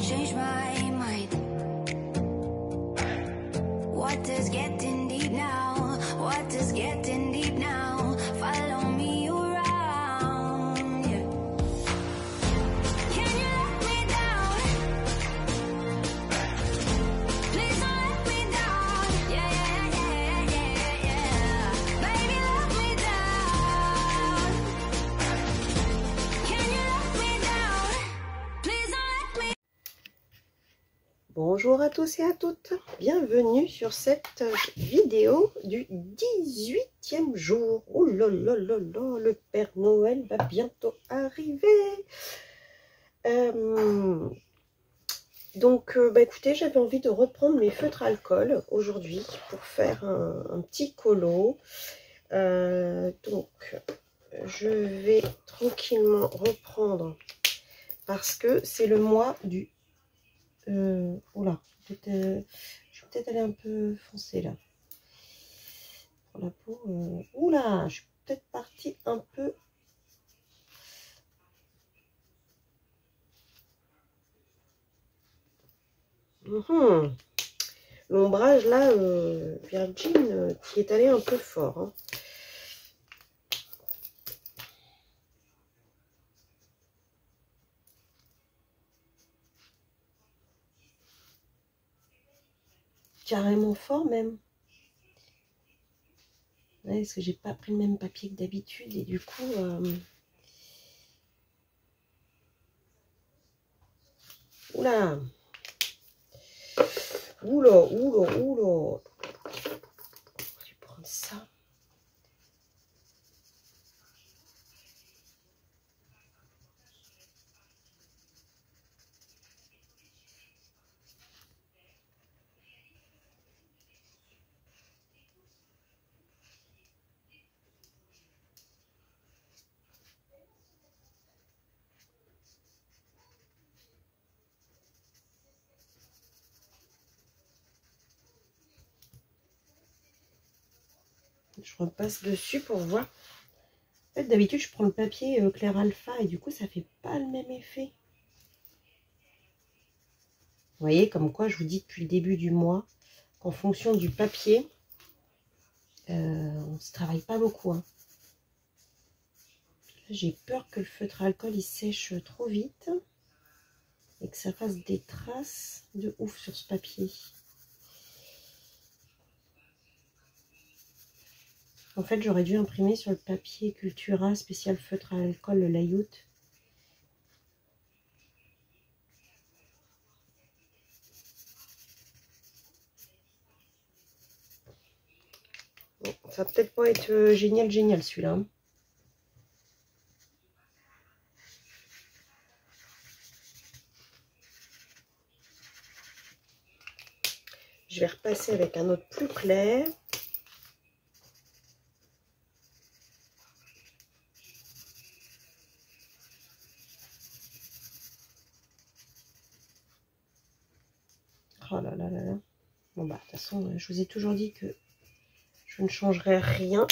change my mind. What does getting deep now? What does getting deep now? Follow me around, yeah. Can you let me down? Please don't let me down. Yeah, yeah, yeah, yeah, yeah. Baby, let me down. Can you let me down? Please don't let me. Bonjour à tous et à toutes, bienvenue sur cette vidéo du 18e jour. Oh là là là là, le Père Noël va bientôt arriver. Écoutez, j'avais envie de reprendre mes feutres alcool aujourd'hui pour faire un petit colo. Donc, je vais tranquillement reprendre parce que c'est le mois du... oula, je vais peut-être aller un peu foncer là. Pour la peau, oula, je suis peut-être partie un peu. L'ombrage là, Virgin, qui est allé un peu fort. Hein. Carrément fort même. Ouais, parce que j'ai pas pris le même papier que d'habitude et du coup oula, oula, oula, oula. Je vais prendre ça. Je repasse dessus pour voir. En fait, d'habitude, je prends le papier Clair Alpha et du coup, ça fait pas le même effet. Vous voyez, comme quoi, je vous dis depuis le début du mois qu'en fonction du papier, on ne se travaille pas beaucoup. Hein. J'ai peur que le feutre alcool il sèche trop vite et que ça fasse des traces de ouf sur ce papier. En fait, j'aurais dû imprimer sur le papier Cultura spécial feutre à alcool, le layout. Bon, ça va peut-être pas être génial celui-là. Hein. Je vais repasser avec un autre plus clair. Oh là là là là. Bon bah de toute façon, je vous ai toujours dit que je ne changerai rien.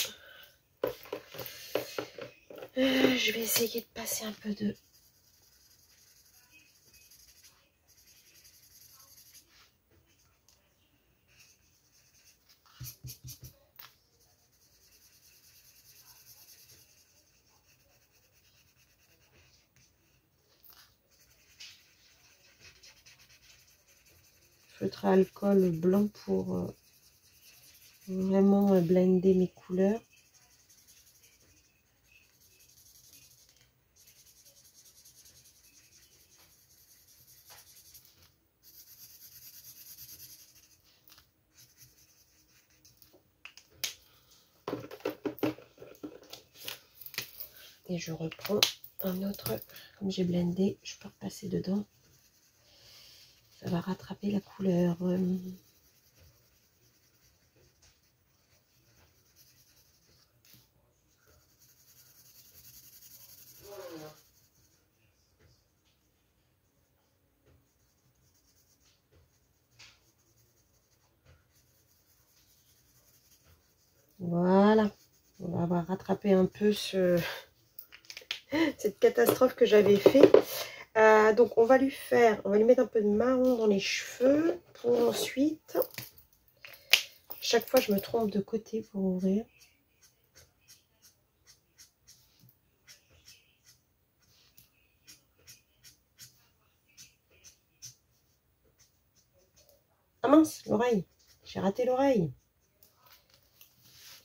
Je vais essayer de passer un peu de... feutre à alcool blanc pour vraiment blender mes couleurs. Et je reprends un autre, comme j'ai blendé, je peux repasser dedans. Ça va rattraper la couleur. Voilà, on va avoir rattrapé un peu cette catastrophe que j'avais fait. Voilà, donc on va lui mettre un peu de marron dans les cheveux pour ensuite, chaque fois je me trompe de côté pour ouvrir. Ah mince, l'oreille, j'ai raté l'oreille.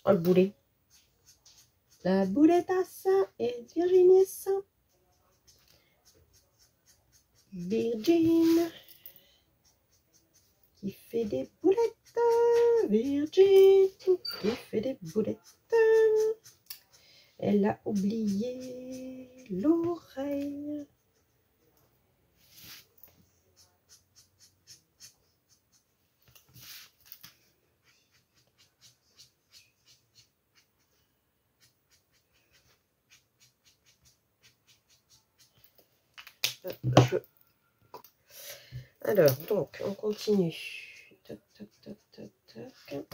Oh le boulet. La bouletasse et Virginie ça. Virgin qui fait des boulettes. Virgin qui fait des boulettes. Elle a oublié l'oreille. Alors, donc, on continue. Toc, toc, toc, toc, toc.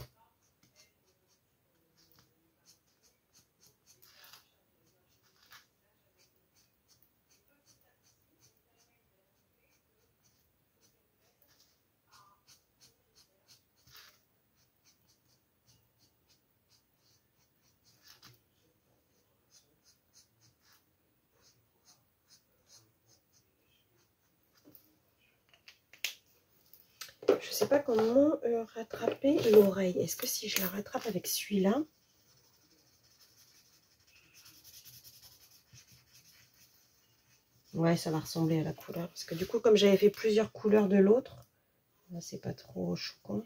Je sais pas comment rattraper l'oreille. Est-ce que si je la rattrape avec celui-là, ouais, ça va ressembler à la couleur. Parce que du coup, comme j'avais fait plusieurs couleurs de l'autre, c'est pas trop choquant.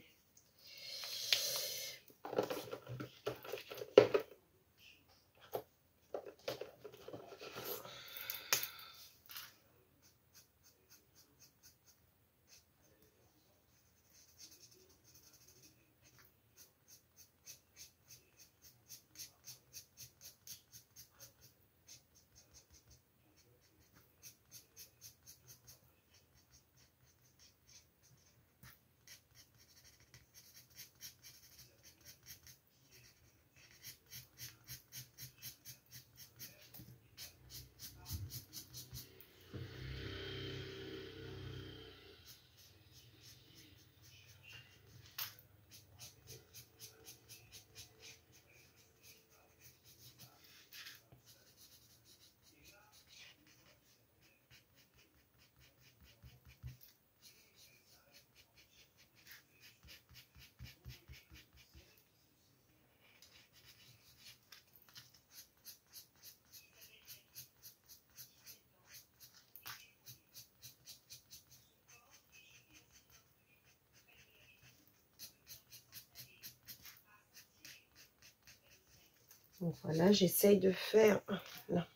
Donc voilà, j'essaye de faire, là,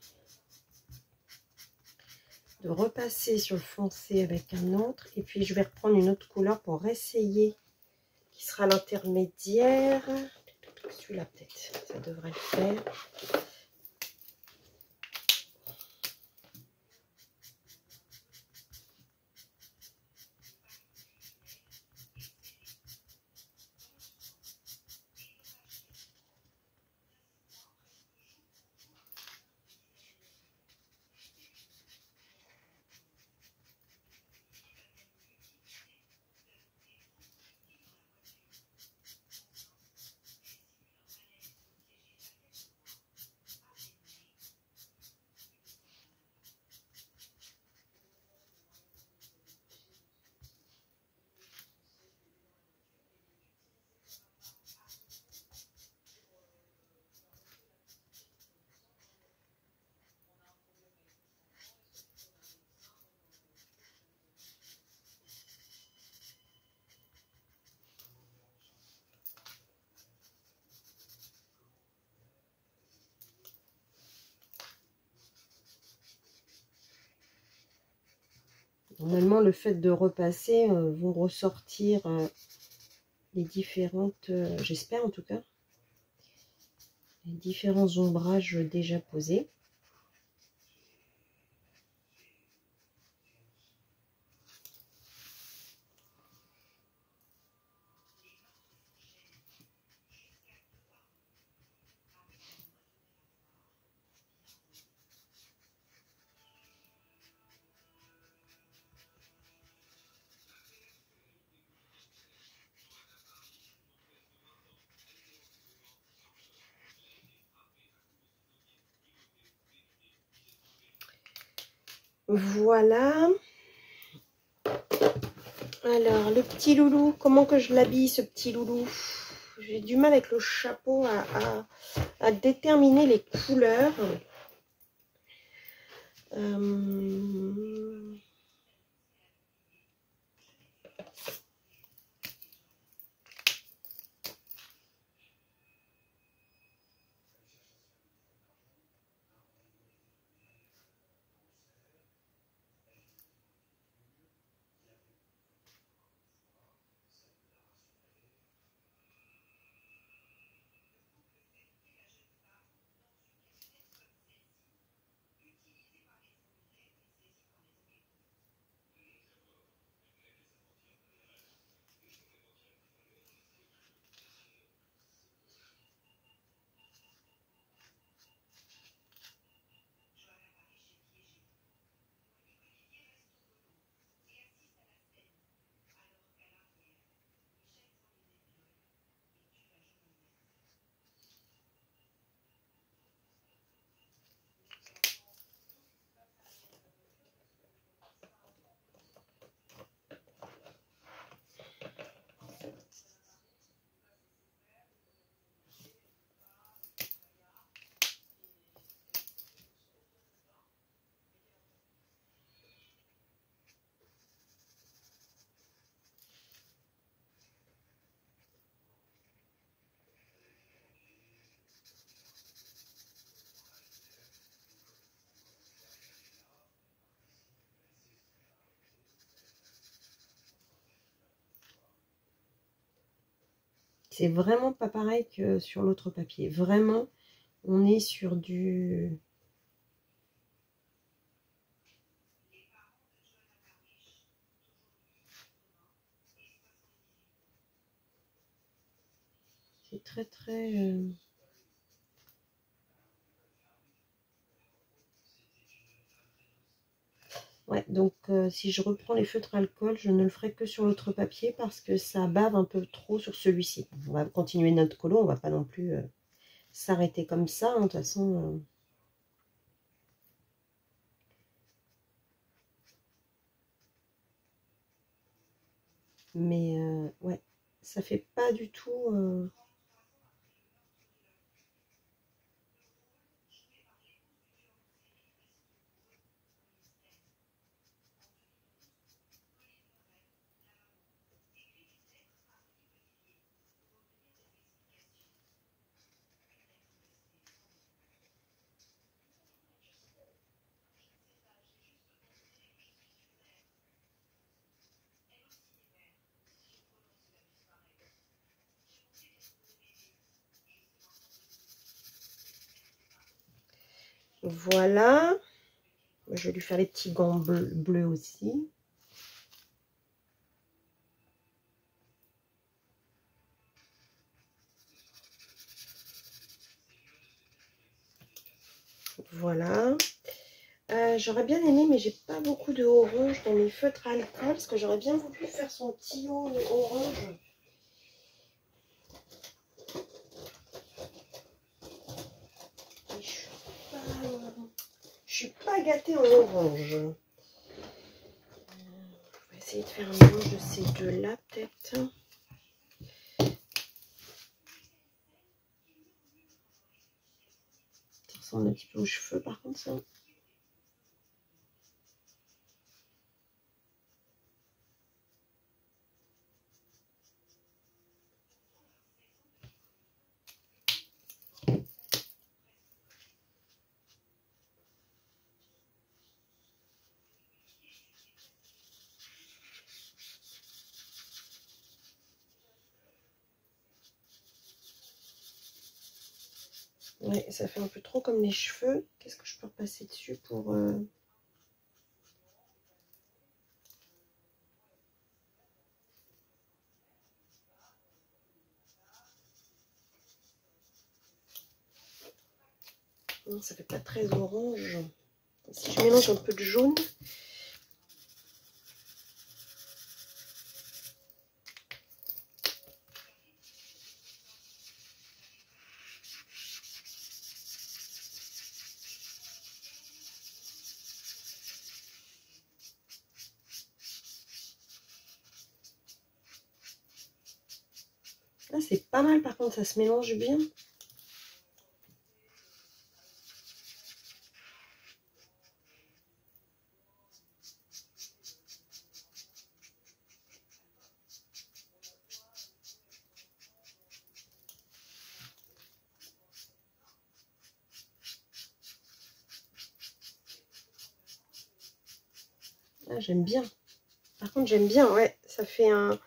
de repasser sur le foncé avec un autre. Et puis je vais reprendre une autre couleur pour essayer, qui sera l'intermédiaire. Celui-là peut-être, ça devrait le faire. Normalement, le fait de repasser vont ressortir les différentes, j'espère en tout cas, les différents ombrages déjà posés. Voilà. Alors, le petit loulou, comment que je l'habille, ce petit loulou? J'ai du mal avec le chapeau à déterminer les couleurs. C'est vraiment pas pareil que sur l'autre papier. Vraiment, on est sur du... C'est très très... Ouais, donc si je reprends les feutres alcool, je ne le ferai que sur l'autre papier parce que ça bave un peu trop sur celui-ci. On va continuer notre colo, on va pas non plus s'arrêter comme ça, hein, de toute façon. Mais ouais, ça fait pas du tout... Voilà. Je vais lui faire les petits gants bleus aussi. Voilà. J'aurais bien aimé, mais j'ai pas beaucoup de orange dans mes feutres alcool, parce que j'aurais bien voulu faire son tillot orange. Et je suis pas gâtée en orange. On va essayer de faire un mélange de ces deux-là, peut-être. Ça ressemble un petit peu aux cheveux, par contre, ça. Ouais, ça fait un peu trop comme les cheveux. Qu'est-ce que je peux repasser dessus pour... Non, ça fait pas très orange. Si je mélange un peu de jaune... Là, c'est pas mal, par contre, ça se mélange bien. Ah, j'aime bien. Par contre, j'aime bien, ouais. Ça fait un...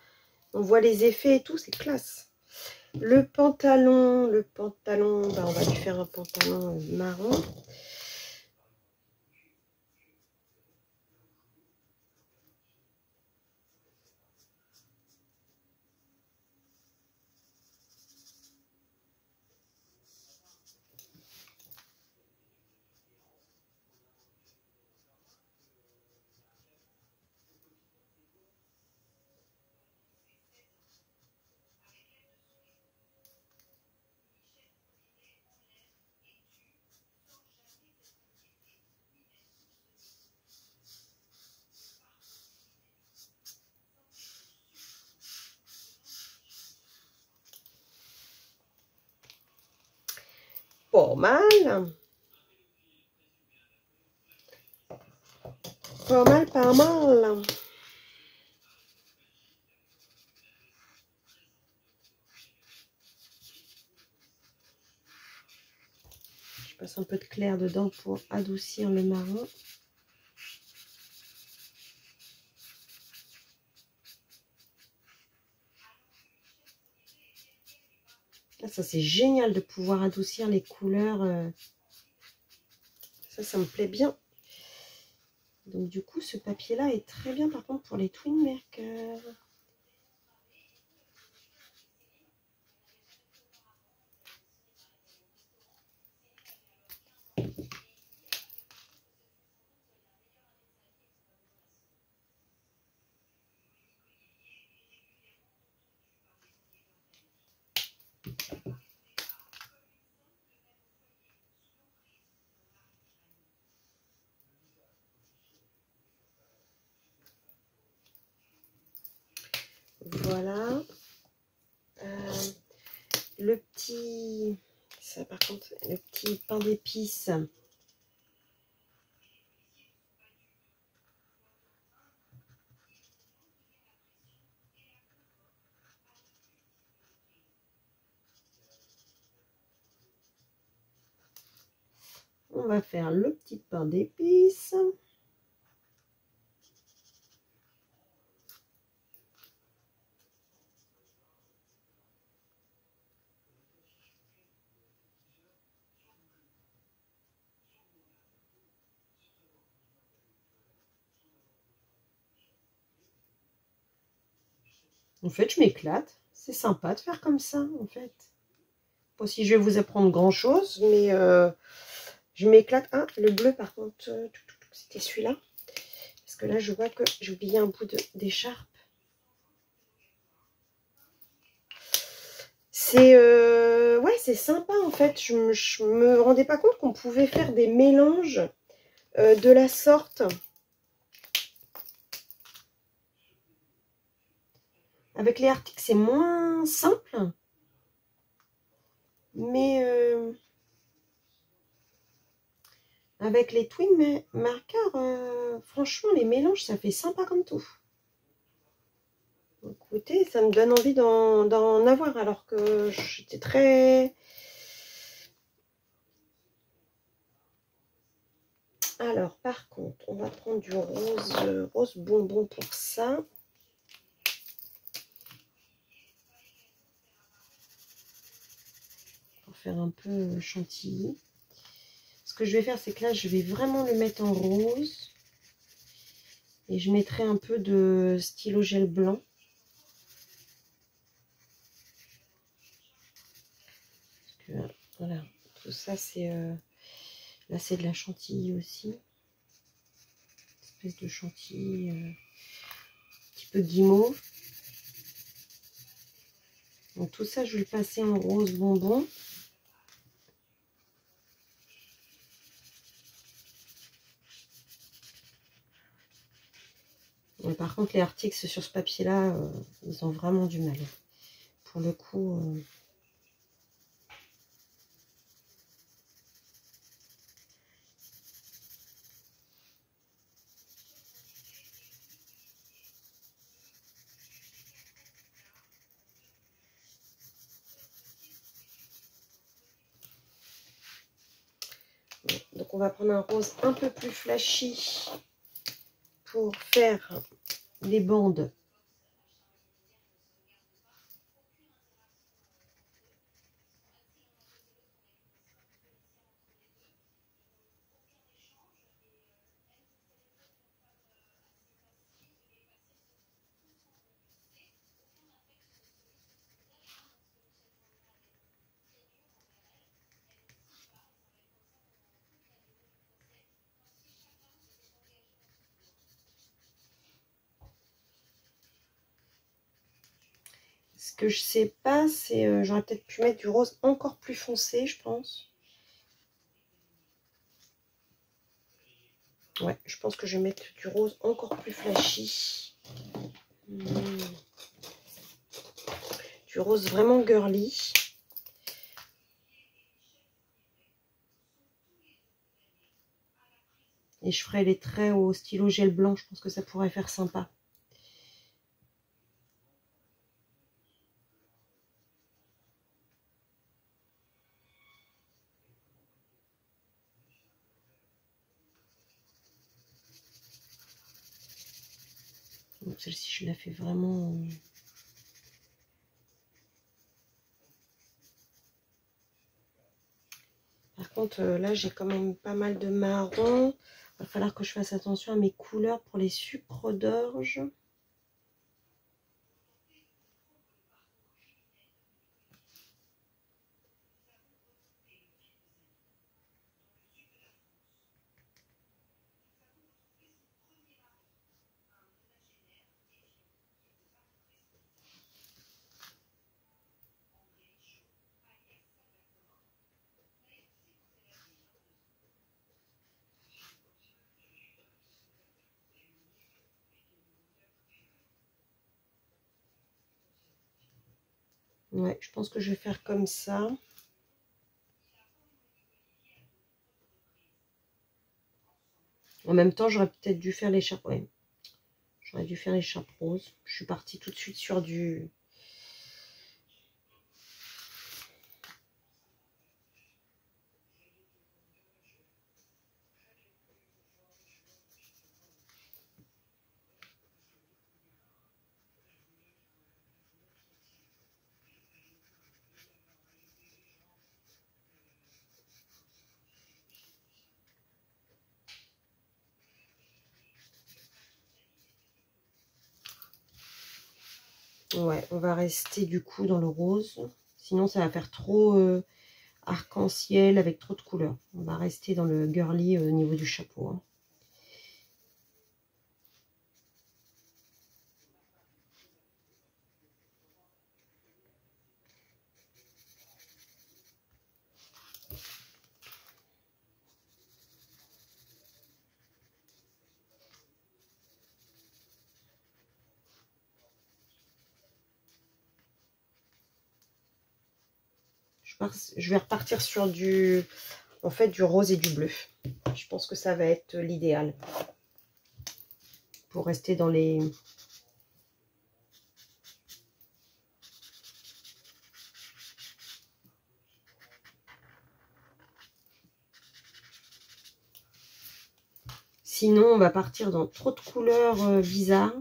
On voit les effets et tout, c'est classe. Le pantalon, bah, on va lui faire un pantalon marron. Pas mal. Pas mal, pas mal. Je passe un peu de clair dedans pour adoucir le marron. Là, ça, c'est génial de pouvoir adoucir les couleurs. Ça me plaît bien. Donc, du coup, ce papier-là est très bien, par contre, pour les twin markers. Voilà. Le petit... Ça, par contre, le petit pain d'épices. On va faire le petit pain d'épices. En fait, je m'éclate. C'est sympa de faire comme ça, en fait. Pas si je vais vous apprendre grand-chose, mais je m'éclate. Ah, le bleu, par contre, c'était celui-là. Parce que là, je vois que j'ai oublié un bout d'écharpe. C'est ouais, c'est sympa, en fait. Je me rendais pas compte qu'on pouvait faire des mélanges de la sorte. Avec les articles, c'est moins simple. Mais avec les twin markers, franchement, les mélanges, ça fait sympa comme tout. Écoutez, ça me donne envie d'en avoir, alors que j'étais très... Alors, par contre, on va prendre du rose bonbon pour ça. Pour faire un peu chantilly. Ce que je vais faire, c'est que là, je vais vraiment le mettre en rose. Et je mettrai un peu de stylo gel blanc. Parce que, voilà, tout ça, c'est... là, c'est de la chantilly aussi. Une espèce de chantilly, un petit peu guimauve. Donc, tout ça, je vais le passer en rose bonbon. Ouais, par contre, les articles sur ce papier-là, ils ont vraiment du mal pour le coup. Donc on va prendre un rose un peu plus flashy pour faire les bandes. Ce que je sais pas, c'est j'aurais peut-être pu mettre du rose encore plus foncé, je pense. Ouais, je pense que je vais mettre du rose encore plus flashy. Du rose vraiment girly. Et je ferai les traits au stylo gel blanc, je pense que ça pourrait faire sympa. Donc celle-ci, je la fais vraiment... Par contre, là, j'ai quand même pas mal de marron. Il va falloir que je fasse attention à mes couleurs pour les sucres d'orge. Ouais, je pense que je vais faire comme ça. En même temps, j'aurais peut-être dû faire l'écharpe. Ouais. J'aurais dû faire l'écharpe rose. Je suis partie tout de suite sur du... Ouais, on va rester du coup dans le rose. Sinon, ça va faire trop arc-en-ciel avec trop de couleurs. On va rester dans le girly au niveau du chapeau. Hein. Je vais repartir sur du, en fait, du rose et du bleu. Je pense que ça va être l'idéal pour rester dans les... Sinon, on va partir dans trop de couleurs bizarres.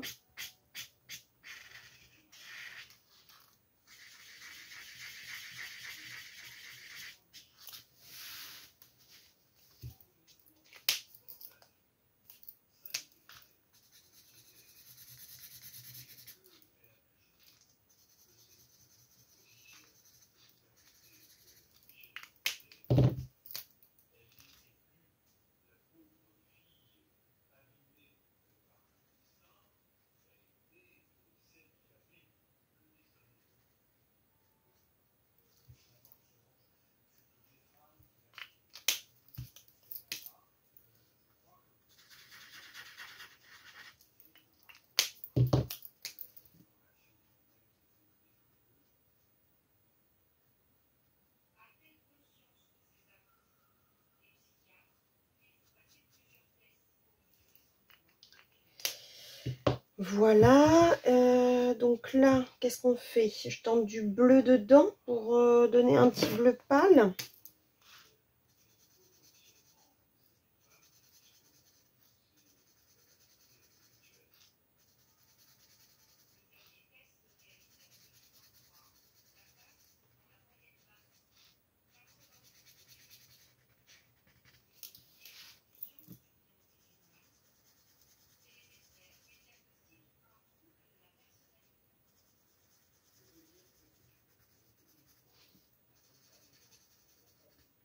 Voilà, donc là, qu'est-ce qu'on fait? Je tente du bleu dedans pour donner un petit bleu pâle.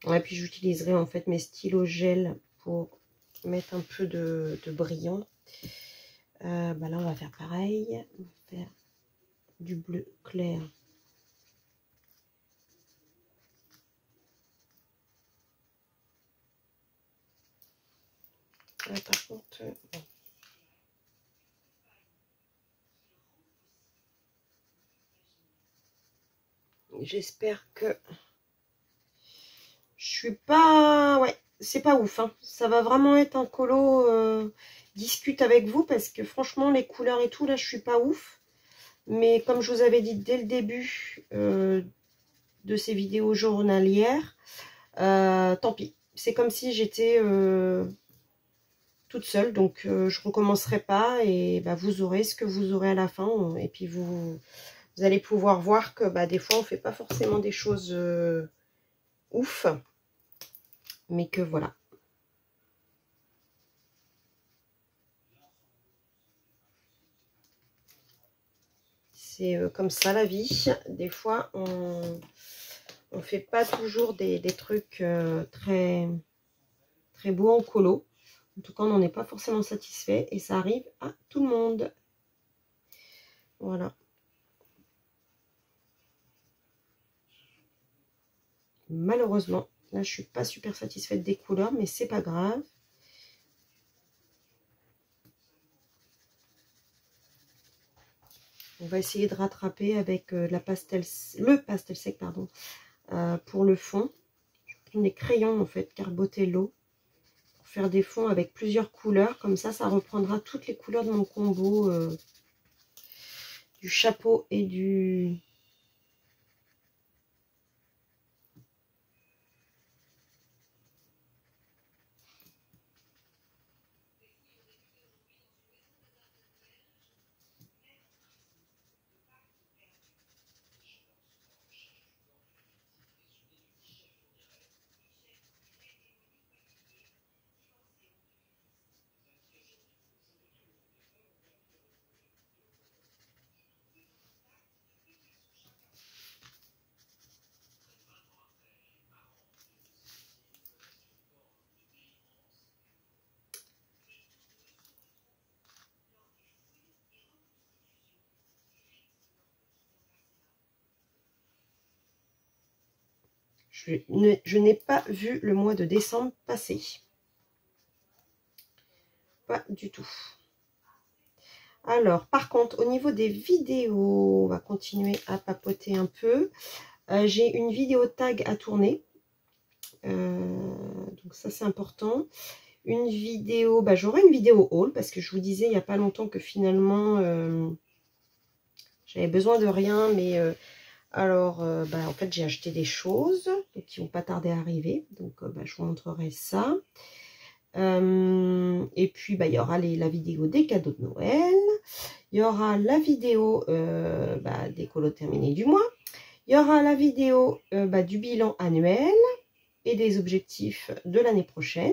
Et puis j'utiliserai en fait mes stylos gel pour mettre un peu de brillant. Bah là on va faire pareil, on va faire du bleu clair. Par contre, bon. J'espère que je suis pas... Ouais, c'est pas ouf. Hein. Ça va vraiment être un colo discute avec vous parce que franchement, les couleurs et tout, là, je suis pas ouf. Mais comme je vous avais dit dès le début de ces vidéos journalières, tant pis. C'est comme si j'étais toute seule. Donc, je recommencerai pas et bah, vous aurez ce que vous aurez à la fin. Et puis, vous allez pouvoir voir que bah, des fois, on fait pas forcément des choses ouf. Mais que voilà. C'est comme ça la vie. Des fois, on fait pas toujours des trucs très, très beaux en colo. En tout cas, on n'en est pas forcément satisfait. Et ça arrive à tout le monde. Voilà. Malheureusement, là, je suis pas super satisfaite des couleurs. Mais c'est pas grave. On va essayer de rattraper avec le pastel sec pardon, pour le fond. Je prends des crayons en fait, Carbotello, pour faire des fonds avec plusieurs couleurs. Comme ça reprendra toutes les couleurs de mon combo du chapeau et du... Je n'ai pas vu le mois de décembre passer. Pas du tout. Alors, par contre, au niveau des vidéos, on va continuer à papoter un peu. J'ai une vidéo tag à tourner. Donc ça, c'est important. Une vidéo, bah, j'aurai une vidéo haul parce que je vous disais il n'y a pas longtemps que finalement, j'avais besoin de rien. Mais alors, bah, en fait, j'ai acheté des choses qui vont pas tarder à arriver. Donc, bah, je vous montrerai ça. Et puis, bah, il y aura la vidéo des cadeaux de Noël. Il y aura la vidéo bah, des colos terminés du mois. Il y aura la vidéo bah, du bilan annuel et des objectifs de l'année prochaine.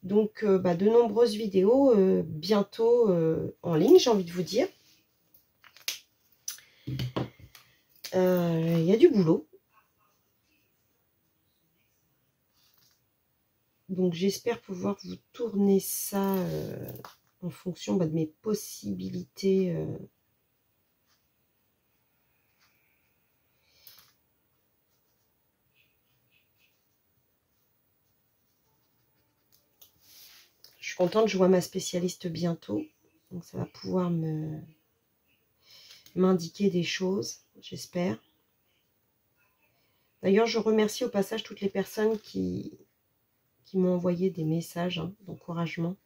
Donc, bah, de nombreuses vidéos bientôt en ligne, j'ai envie de vous dire. Il y a du boulot. Donc, j'espère pouvoir vous tourner ça en fonction bah, de mes possibilités. Je suis contente, je vois ma spécialiste bientôt. Donc, ça va pouvoir m'indiquer des choses, j'espère. D'ailleurs, je remercie au passage toutes les personnes qui m'ont envoyé des messages d'encouragement.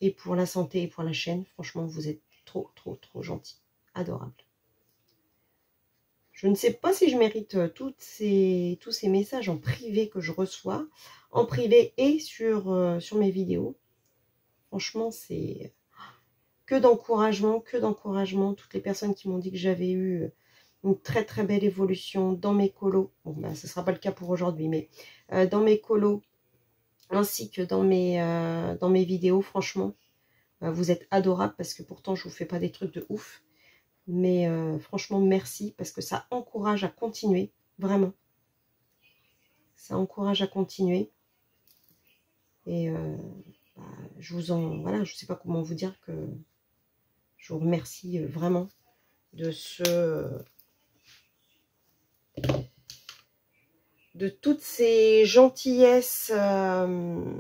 et pour la santé et pour la chaîne. Franchement, vous êtes trop, trop, trop gentils. Adorable. Je ne sais pas si je mérite tous ces messages en privé que je reçois, en privé et sur mes vidéos. Franchement, c'est que d'encouragement, que d'encouragement. Toutes les personnes qui m'ont dit que j'avais eu une très très belle évolution dans mes colos. Bon, ben, ce ne sera pas le cas pour aujourd'hui, mais dans mes colos, ainsi que dans mes vidéos, franchement, vous êtes adorables parce que pourtant, je ne vous fais pas des trucs de ouf. Mais franchement, merci parce que ça encourage à continuer, vraiment. Ça encourage à continuer. Et bah, voilà, je ne sais pas comment vous dire que je vous remercie vraiment de de toutes ces gentillesses que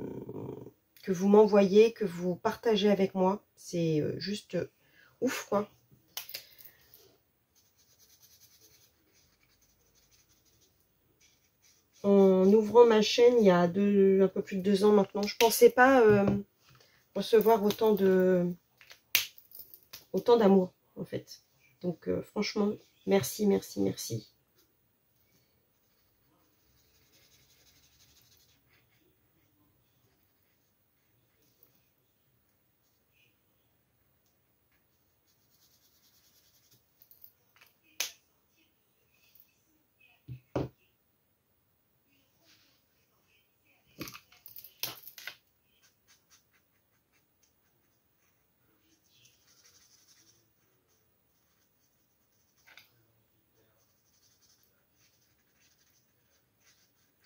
vous m'envoyez, que vous partagez avec moi. C'est juste ouf, quoi. En ouvrant ma chaîne il y a un peu plus de 2 ans maintenant, je ne pensais pas recevoir autant d'amour, en fait. Donc franchement, merci, merci, merci.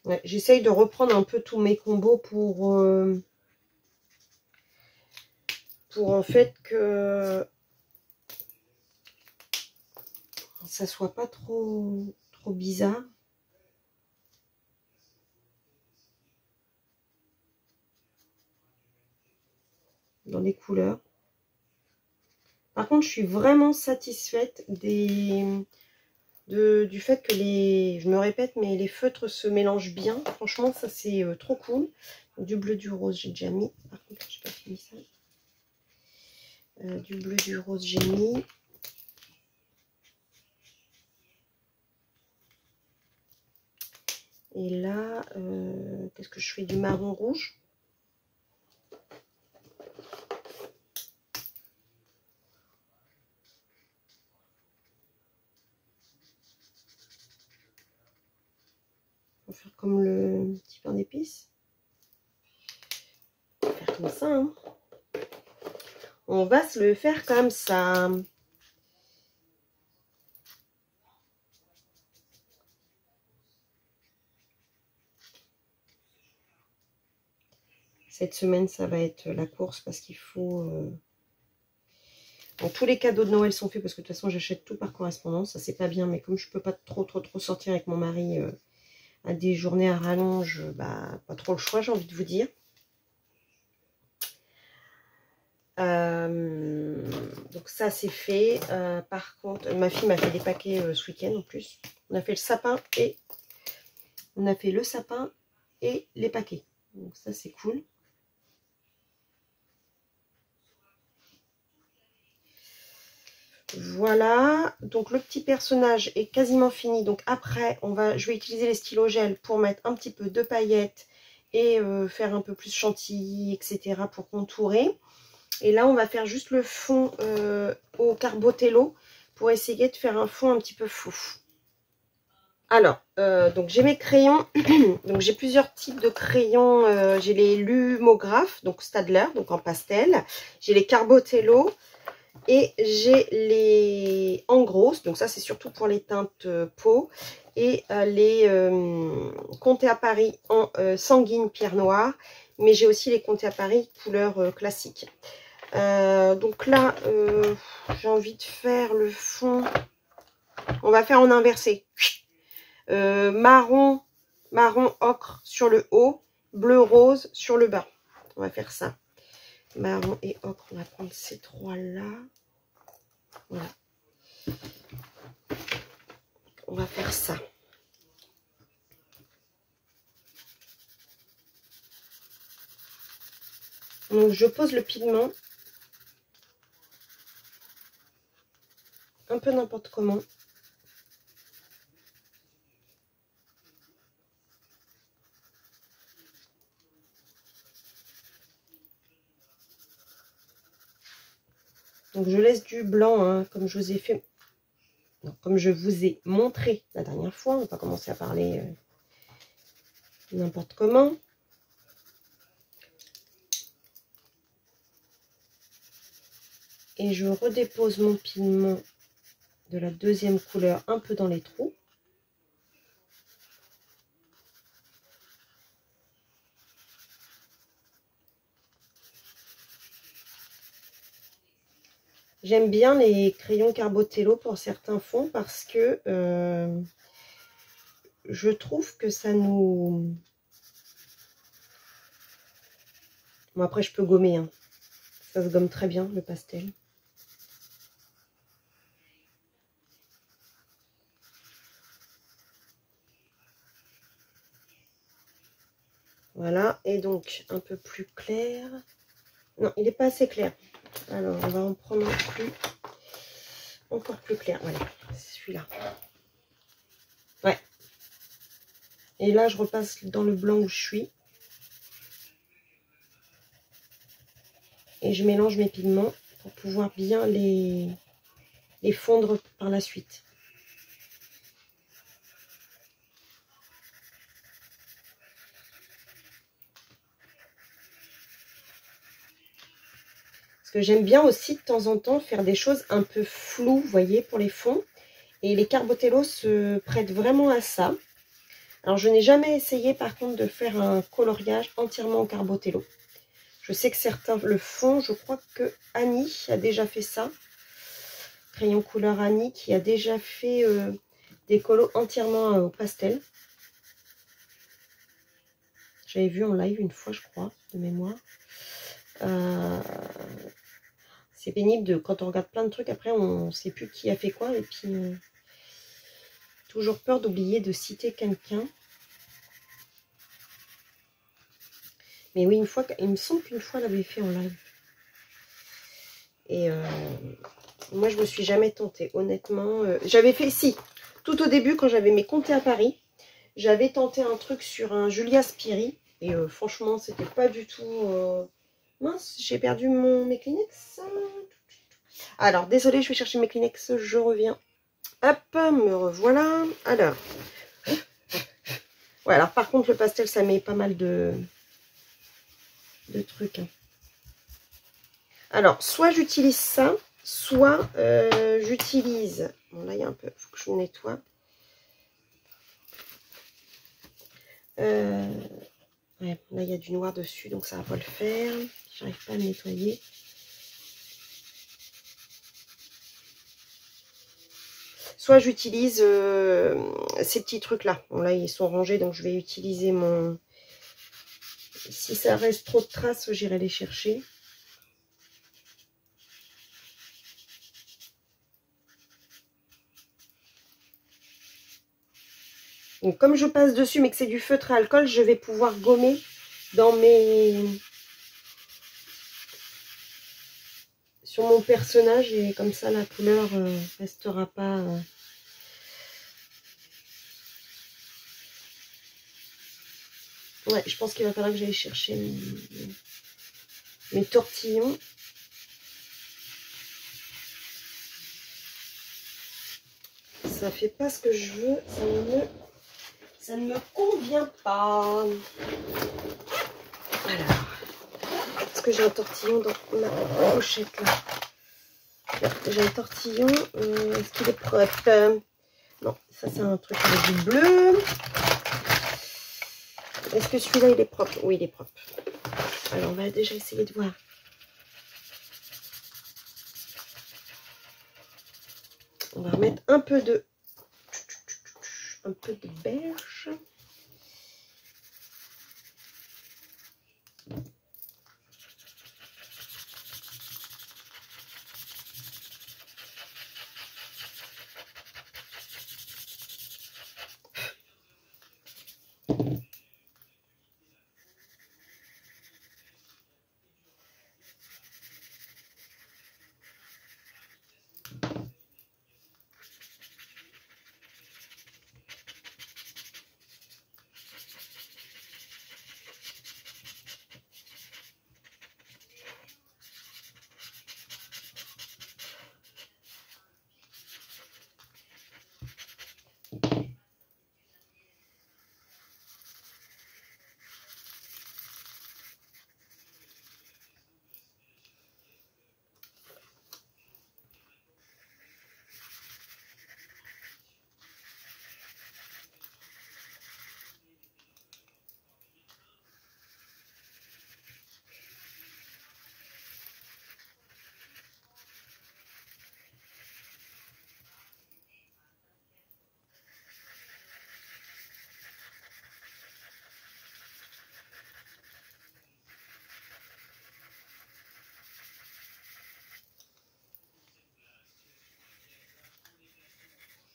Ouais, j'essaye de reprendre un peu tous mes combos pour en fait que ça soit pas trop bizarre. Dans les couleurs. Par contre, je suis vraiment satisfaite du fait que je me répète, mais les feutres se mélangent bien. Franchement, ça c'est trop cool. Du bleu, du rose, j'ai déjà mis. Par contre, j'ai pas fini ça. Du bleu, du rose, j'ai mis. Et là, qu'est-ce que je fais? Du marron rouge. On va faire comme le petit pain d'épices. On va faire comme ça. Hein. On va se le faire comme ça. Cette semaine, ça va être la course parce qu'il faut... Bon, tous les cadeaux de Noël sont faits parce que de toute façon, j'achète tout par correspondance. Ça, c'est pas bien, mais comme je peux pas trop sortir avec mon mari à des journées à rallonge, bah, pas trop le choix, j'ai envie de vous dire. Donc ça, c'est fait. Par contre, ma fille m'a fait des paquets ce week-end en plus. On a fait le sapin et... On a fait le sapin et les paquets. Donc ça, c'est cool. Voilà, donc le petit personnage est quasiment fini. Donc après, je vais utiliser les stylos gel pour mettre un petit peu de paillettes et faire un peu plus chantilly, etc. pour contourer. Et là, on va faire juste le fond au Carbotello pour essayer de faire un fond un petit peu fou. Alors, donc j'ai mes crayons. Donc j'ai plusieurs types de crayons. J'ai les Lumograph, donc Staedtler, donc en pastel. J'ai les Carbotello. Et j'ai les en grosse, donc ça c'est surtout pour les teintes peau, et les Conté à Paris en sanguine pierre noire, mais j'ai aussi les Conté à Paris couleur classique. Donc là, j'ai envie de faire le fond, on va faire en inversé. Marron ocre sur le haut, bleu rose sur le bas. On va faire ça. Marron et ocre, on va prendre ces trois là. Voilà. On va faire ça. Donc je pose le pigment un peu n'importe comment. Donc je laisse du blanc, hein, comme je vous ai fait, non, comme je vous ai montré la dernière fois. On va pas commencer à parler n'importe comment. Et je redépose mon pigment de la deuxième couleur un peu dans les trous. J'aime bien les crayons Carbotello pour certains fonds parce que je trouve que ça nous... Bon, après, je peux gommer, hein. Ça se gomme très bien, le pastel. Voilà, et donc un peu plus clair. Non, il n'est pas assez clair. Alors, on va en prendre encore plus clair. Voilà, celui-là. Ouais. Et là, je repasse dans le blanc où je suis. Et je mélange mes pigments pour pouvoir bien les fondre par la suite. Parce que j'aime bien aussi de temps en temps faire des choses un peu floues, vous voyez, pour les fonds. Et les Carbotello se prêtent vraiment à ça. Alors, je n'ai jamais essayé, par contre, de faire un coloriage entièrement en Carbotello. Je sais que certains le font. Je crois que Annie a déjà fait ça. Crayon couleur Annie qui a déjà fait des colos entièrement au pastel. J'avais vu en live une fois, je crois, de mémoire. C'est pénible quand on regarde plein de trucs. Après, on ne sait plus qui a fait quoi. Et puis, toujours peur d'oublier de citer quelqu'un. Mais oui, une fois, il me semble qu'une fois, elle avait fait en live. Et moi, je me suis jamais tentée, honnêtement. J'avais fait, si, tout au début, quand j'avais mes comptes à Paris, j'avais tenté un truc sur un Julia Spiri. Et franchement, c'était pas du tout... Mince, j'ai perdu mes Kleenex. Alors, désolée, je vais chercher mes Kleenex, je reviens. Hop, me revoilà. Alors, ouais, alors par contre, le pastel, ça met pas mal de trucs. Hein. Alors, soit j'utilise ça, soit j'utilise... Bon, là, il y a un peu... Il faut que je nettoie. Ouais, là, il y a du noir dessus, donc ça va pas le faire. J'arrive pas à le nettoyer. Soit j'utilise ces petits trucs-là. Bon, là, ils sont rangés, donc je vais utiliser mon... Si ça reste trop de traces, j'irai les chercher. Donc, comme je passe dessus, mais que c'est du feutre à alcool, je vais pouvoir gommer dans mes... sur mon personnage. Et comme ça, la couleur restera pas... Ouais, je pense qu'il va falloir que j'aille chercher mes tortillons. Ça fait pas ce que je veux, ça ne me convient pas. Alors, est-ce que j'ai un tortillon dans ma pochette là? J'ai un tortillon, est-ce qu'il est propre? Non, ça c'est un truc avec du bleu. Est-ce que celui-là il est propre? Oui, il est propre. Alors on va déjà essayer de voir. On va remettre un peu de beige.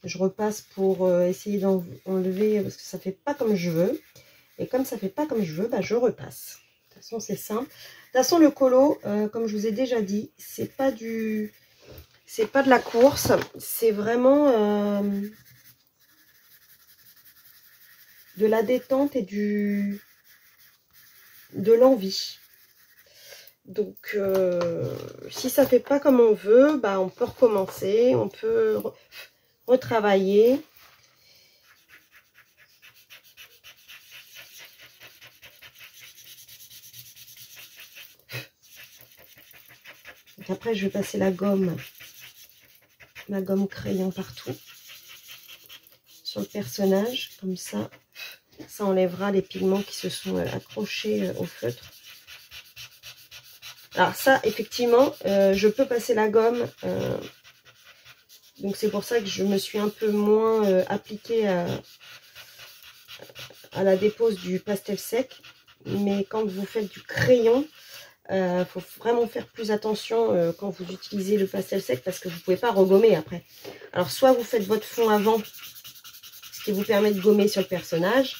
Je repasse pour essayer d'enlever parce que ça fait pas comme je veux. Et comme ça fait pas comme je veux, bah, je repasse. De toute façon, c'est simple. De toute façon, le colo, comme je vous ai déjà dit, c'est pas de la course. C'est vraiment de la détente et de l'envie. Donc, si ça fait pas comme on veut, bah, on peut recommencer, on peut retravailler. Donc après, je vais passer ma gomme crayon partout sur le personnage, comme ça enlèvera les pigments qui se sont accrochés au feutre. Alors ça, effectivement, je peux passer la gomme, donc c'est pour ça que je me suis un peu moins appliquée à la dépose du pastel sec. Mais quand vous faites du crayon, faut vraiment faire plus attention quand vous utilisez le pastel sec parce que vous ne pouvez pas regommer après. Alors soit vous faites votre fond avant, ce qui vous permet de gommer sur le personnage,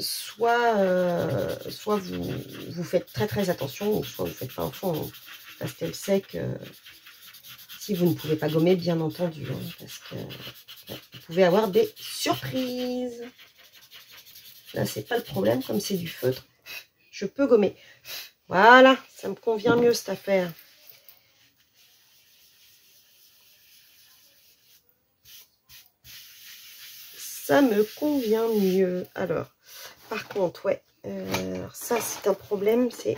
soit vous faites très attention, ou soit vous faites pas un fond en pastel sec si vous ne pouvez pas gommer, bien entendu, hein, parce que vous pouvez avoir des surprises. Là, c'est pas le problème, comme c'est du feutre, je peux gommer. Voilà, ça me convient mieux cette affaire. Ça me convient mieux. Alors, par contre, ouais, ça c'est un problème, c'est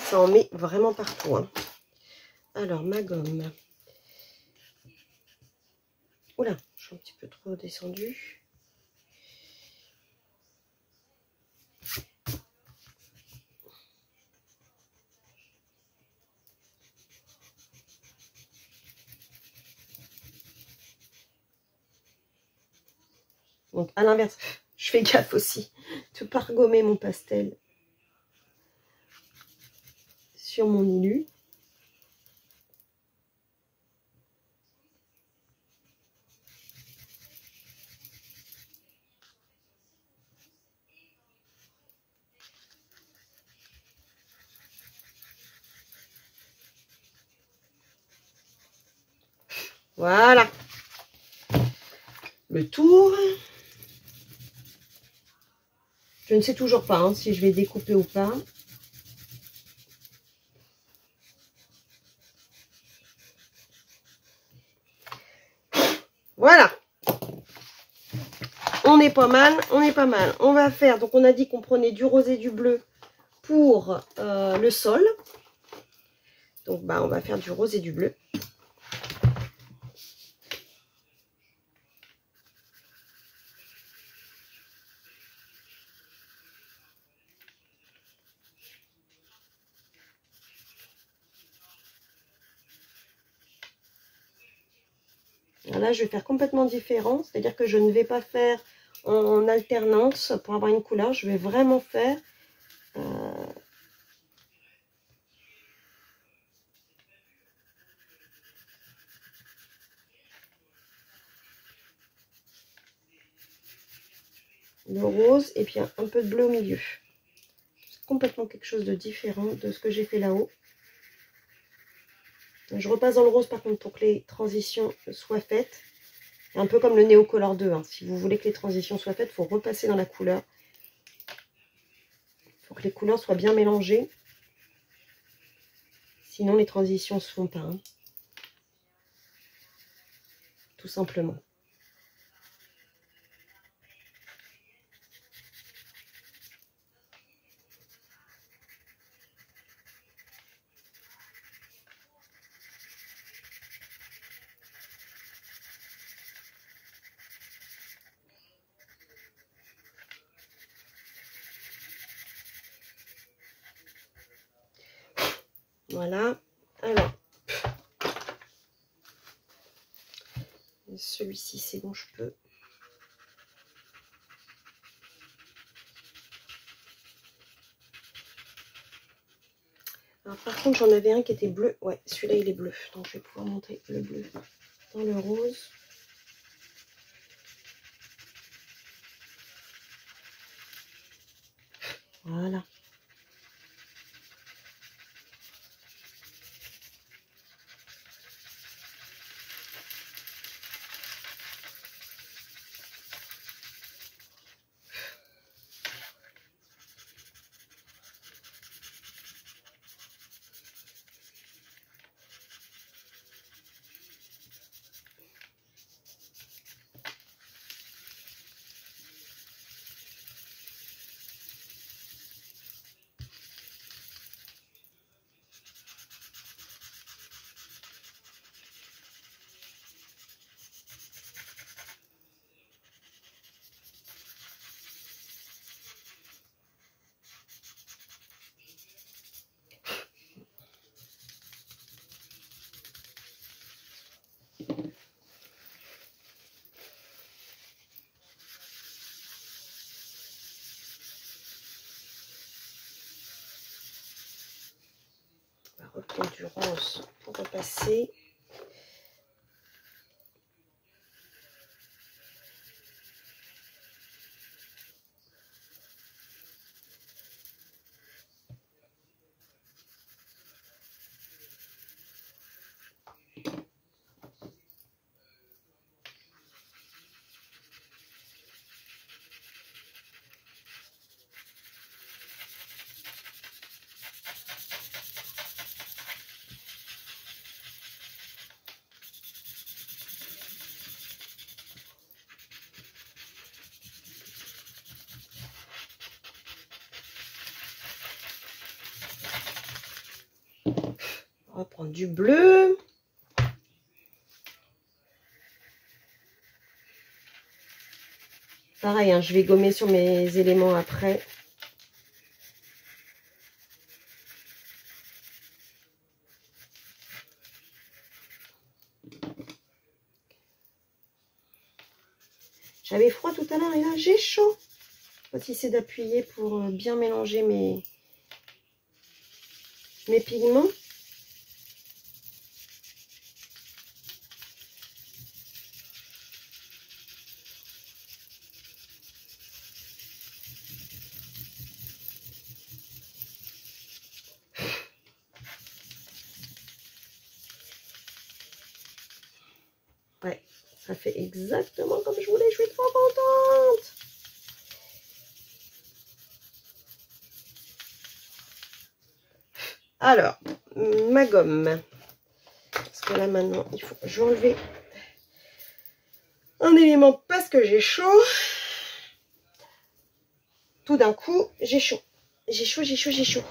ça en met vraiment partout. Hein. Alors, ma gomme. Oula, je suis un petit peu trop descendue. Donc, à l'inverse, je fais gaffe aussi de ne pas regommer mon pastel sur mon ilu. Voilà. Le tour. Je ne sais toujours pas hein, si je vais découper ou pas. Voilà. On est pas mal, on est pas mal. On va faire, donc on a dit qu'on prenait du rose et du bleu pour le sol. Donc bah on va faire du rose et du bleu. Là, je vais faire complètement différent, c'est-à-dire que je ne vais pas faire en alternance pour avoir une couleur. Je vais vraiment faire le rose et puis un peu de bleu au milieu. C'est complètement quelque chose de différent de ce que j'ai fait là-haut. Je repasse dans le rose par contre pour que les transitions soient faites. Un peu comme le Neocolor 2. Hein. Si vous voulez que les transitions soient faites, il faut repasser dans la couleur. Il faut que les couleurs soient bien mélangées. Sinon, les transitions ne se font pas. Hein. Tout simplement. Voilà. Alors, celui-ci, c'est bon, je peux. Alors, par contre, j'en avais un qui était bleu. Ouais, celui-là, il est bleu. Donc, je vais pouvoir montrer le bleu. dans le rose. Voilà. On va reprendre du rose pour repasser. On va prendre du bleu. Pareil, hein, je vais gommer sur mes éléments après. J'avais froid tout à l'heure et là j'ai chaud. Je vais essayer d'appuyer pour bien mélanger mes pigments. Ouais, ça fait exactement comme je voulais, je suis trop contente. Alors, ma gomme. Parce que là maintenant, il faut que je vais enlever un élément parce que j'ai chaud. Tout d'un coup, j'ai chaud. J'ai chaud, j'ai chaud, j'ai chaud.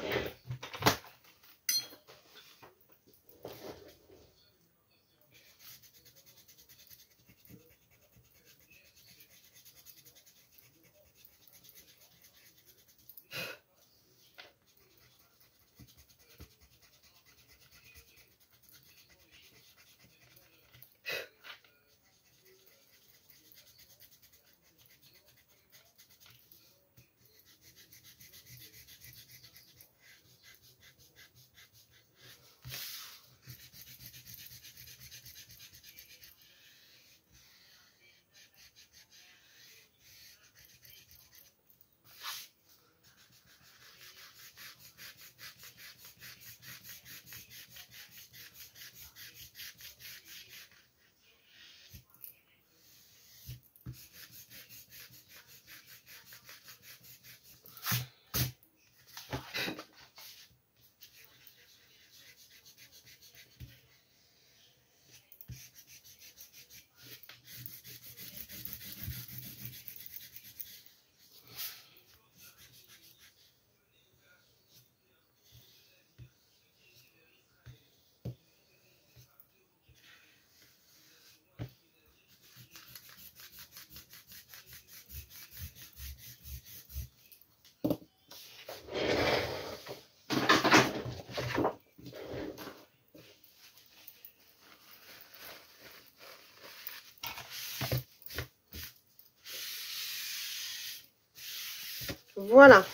Voilà.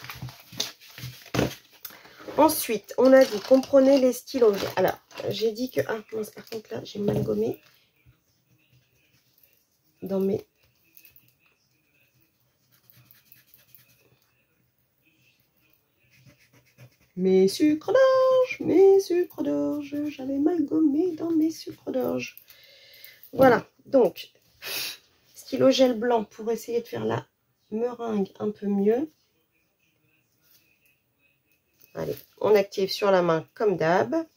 Ensuite, on a dit qu'on prenait les stylos. Alors, j'ai dit que... Ah, mince, par contre, là, j'ai mal gommé. dans mes... Mes sucres d'orge, j'avais mal gommé dans mes sucres d'orge. Voilà, donc, stylo gel blanc pour essayer de faire la meringue un peu mieux. Allez, on active sur la main comme d'hab.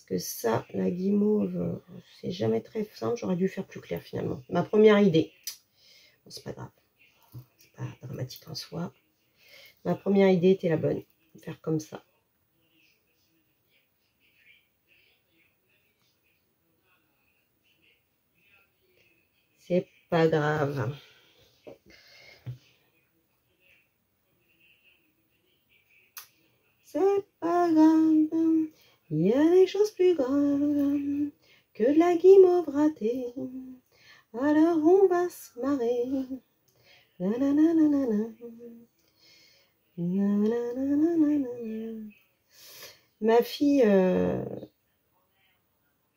Que ça, la guimauve, c'est jamais très simple. J'aurais dû faire plus clair finalement. Ma première idée. Bon, c'est pas grave. C'est pas dramatique en soi. Ma première idée était la bonne. Faire comme ça. C'est pas grave. C'est pas grave. Il y a des choses plus graves que de la guimauve ratée. Alors on va se marrer. Ma fille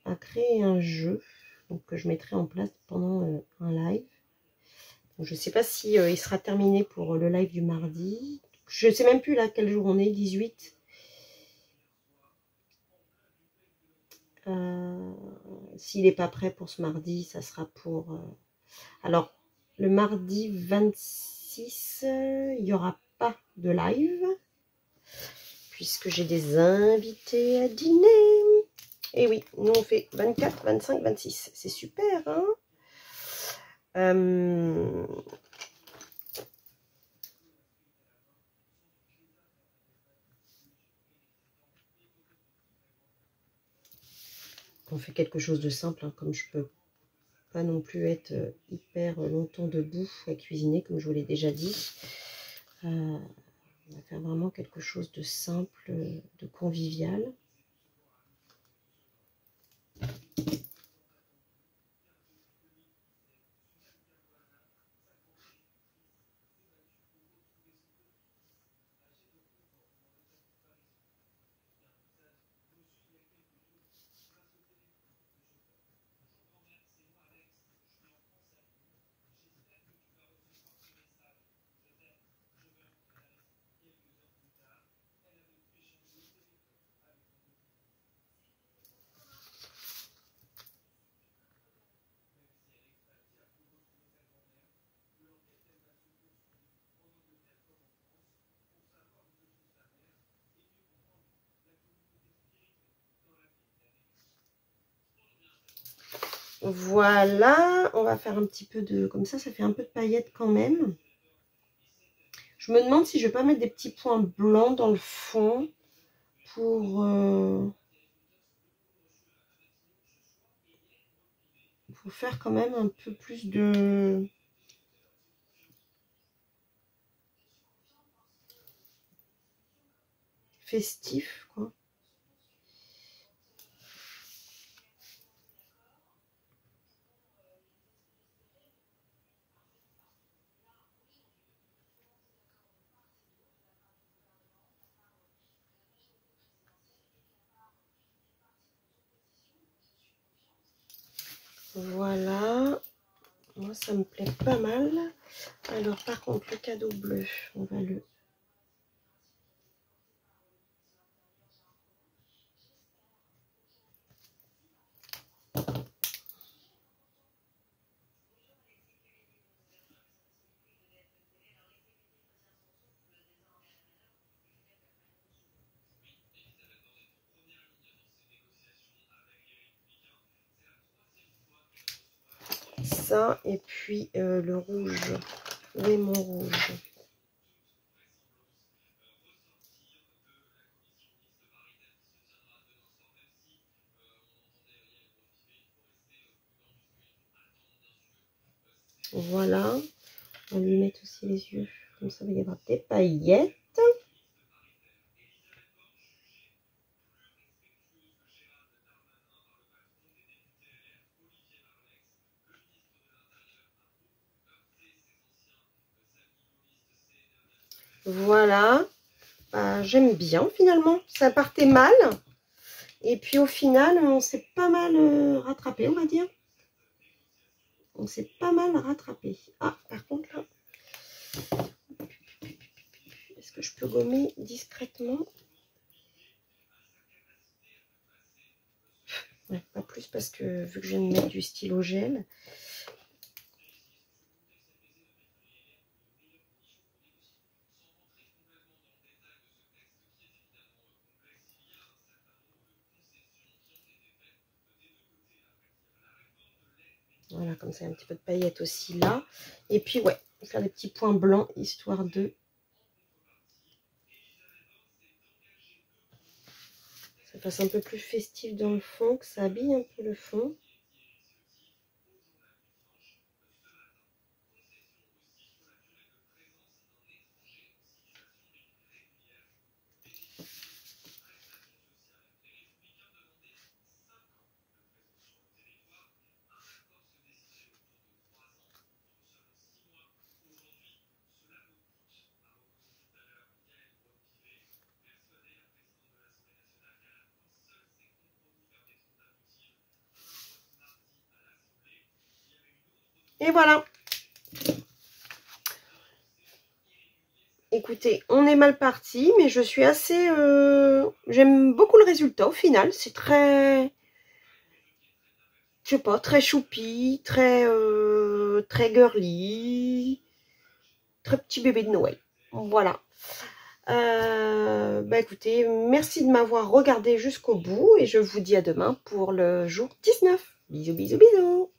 a créé un jeu donc, que je mettrai en place pendant un live. Donc, je ne sais pas si il sera terminé pour le live du mardi. Je ne sais même plus là quel jour on est, 18. S'il n'est pas prêt pour ce mardi, ça sera pour... Alors, le mardi 26, il n'y aura pas de live, puisque j'ai des invités à dîner. Et oui, nous on fait 24, 25, 26. C'est super, hein? On fait quelque chose de simple, hein, comme je peux pas non plus être hyper longtemps debout à cuisiner, comme je vous l'ai déjà dit. On va faire vraiment quelque chose de simple, de convivial. Voilà, on va faire un petit peu de... Comme ça fait un peu de paillettes quand même. Je me demande si je vais pas mettre des petits points blancs dans le fond pour faire quand même un peu plus de... festif, quoi. Voilà, moi ça me plaît pas mal. Alors par contre le cadeau bleu, on va le... Ça, et puis le rouge. Où est mon rouge? Voilà. On va lui mettre aussi les yeux. Comme ça, il va y avoir des paillettes. Voilà. Bah, j'aime bien finalement. Ça partait mal. Et puis au final, on s'est pas mal rattrapé, on va dire. On s'est pas mal rattrapé. Ah, par contre là, est-ce que je peux gommer discrètement? Ouais, pas plus parce que vu que je viens de mettre du stylo gel. Voilà, comme ça, un petit peu de paillettes aussi là. Et puis, ouais, faire des petits points blancs, histoire de... ça fasse un peu plus festif dans le fond, que ça habille un peu le fond. Et voilà. Écoutez, on est mal parti, mais je suis assez... j'aime beaucoup le résultat au final. C'est très... je sais pas, très choupi, très, très girly. Très petit bébé de Noël. Voilà. Bah écoutez, merci de m'avoir regardé jusqu'au bout. Et je vous dis à demain pour le jour 19. Bisous, bisous, bisous.